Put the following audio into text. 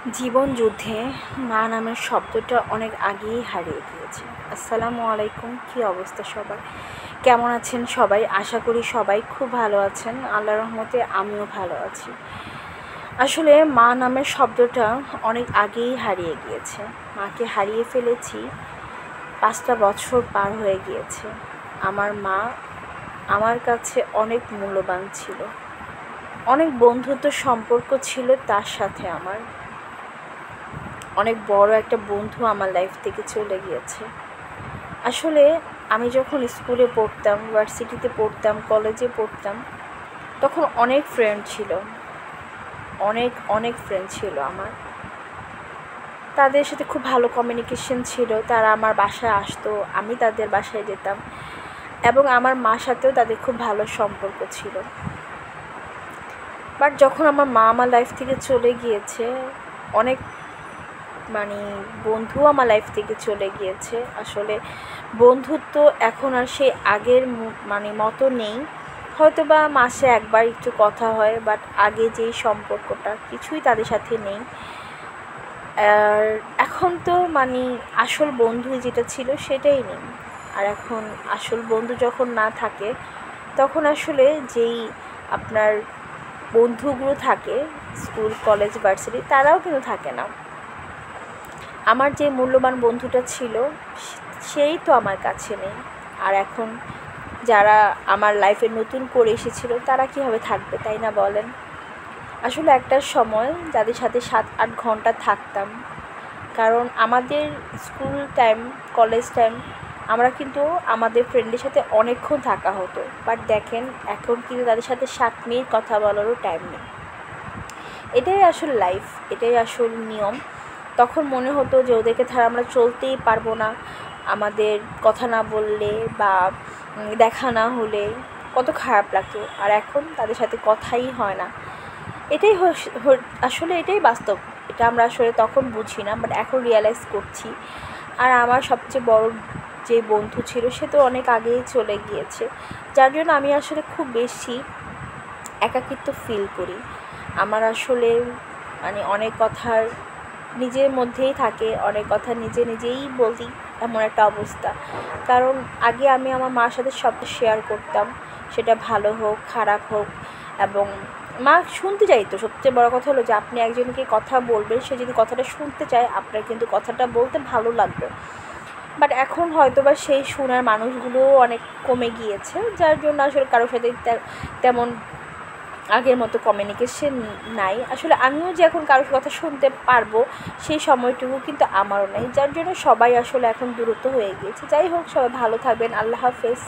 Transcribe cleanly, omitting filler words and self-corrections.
জীবন যুদ্ধে মা নামের শব্দটা অনেক আগেই হারিয়ে গিয়েছে। আসসালামু আলাইকুম, কী অবস্থা সবার? কেমন আছেন সবাই? আশা করি সবাই খুব ভালো আছেন। আল্লাহর রহমতে আমিও ভালো আছি। আসলে মা নামের শব্দটা অনেক আগেই হারিয়ে গিয়েছে। মাকে হারিয়ে ফেলেছি, 5টা বছর পার হয়ে গিয়েছে। আমার মা আমার কাছে অনেক মূল্যবান ছিল, অনেক বন্ধুত্ব সম্পর্ক ছিল তার সাথে। আমার অনেক বড় একটা বন্ধু আমার লাইফ থেকে চলে গিয়েছে। আসলে আমি যখন স্কুলে পড়তাম, ভার্সিটিতে পড়তাম, কলেজে পড়তাম, তখন অনেক ফ্রেন্ড ছিল, অনেক অনেক ফ্রেন্ড ছিল আমার। তাদের সাথে খুব ভালো কমিউনিকেশন ছিল। তারা আমার বাসায় আসতো, আমি তাদের বাসায় যেতাম, এবং আমার মার সাথেও তাদের খুব ভালো সম্পর্ক ছিল। বাট যখন আমার মা আমার লাইফ থেকে চলে গিয়েছে, অনেক বন্ধু আমার লাইফ থেকে চলে গিয়েছে। আসলে বন্ধুত্ব এখন আর সেই আগের মতো নেই। হয়তো বা মাসে একবার একটু কথা হয়, বাট আগে যেই সম্পর্কটা কিছুই তাদের সাথে নেই। আর এখন তো আসল বন্ধু যেটা ছিল সেটাই নেই। আর এখন আসল বন্ধু যখন না থাকে, তখন আসলে যেই আপনার বন্ধুগুলো থাকে স্কুল, কলেজ, ভার্সিটি, তারাও কিন্তু থাকে না। আমার যে মূল্যবান বন্ধুটা ছিল সেই তো আমার কাছে নেই। আর এখন যারা আমার লাইফে নতুন করে এসেছিল তারা কীভাবে থাকবে, তাই না বলেন? আসলে একটা সময় যাদের সাথে 7-8 ঘন্টা থাকতাম, কারণ আমাদের স্কুল টাইম, কলেজ টাইম, আমরা কিন্তু আমাদের ফ্রেন্ডের সাথে অনেকক্ষণ থাকা হতো। বাট দেখেন, এখন কিন্তু তাদের সাথে 7 মিনিট কথা বলারও টাইম নেই। এটাই আসল লাইফ, এটাই আসল নিয়ম। তখন মনে হতো যে ওদেরকে ছাড়া আমরা চলতেই পারবো না। আমাদের কথা না বললে বা দেখা না হলে কত খারাপ লাগতো। আর এখন তাদের সাথে কথাই হয় না। এটাই আসলে এটাই বাস্তব। এটা আমরা আসলে তখন বুঝি না, বাট এখন রিয়েলাইজ করছি। আর আমার সবচেয়ে বড় যে বন্ধু ছিল সে তো অনেক আগেই চলে গিয়েছে, যার জন্য আমি আসলে খুব বেশি একাকিত্ব ফিল করি। আমার আসলে অনেক কথার নিজের মধ্যেই থাকে, অনেক কথা নিজেই বলি, এমন একটা অবস্থা। কারণ আগে আমি আমার মার সাথে সব শেয়ার করতাম, সেটা ভালো হোক খারাপ হোক, এবং মা শুনতে চাইতো। সবচেয়ে বড় কথা হলো যে আপনি একজনকে কথা বলবেন, সে যদি কথাটা শুনতে চায়, আপনার কিন্তু কথাটা বলতে ভালো লাগবে। বাট এখন হয়তো বা সেই শোনার মানুষগুলোও অনেক কমে গিয়েছে, যার জন্য আসলে কারোর সাথে তেমন আগের মতো কমিউনিকেশন নাই। আসলে আমিও যে এখন কারোর কথা শুনতে পারবো সেই সময়টুকু কিন্তু আমারও নেই, যার জন্য সবাই আসলে এখন দূরত্ব হয়ে গিয়েছে। যাই হোক, সবাই ভালো থাকবেন। আল্লাহ হাফেজ।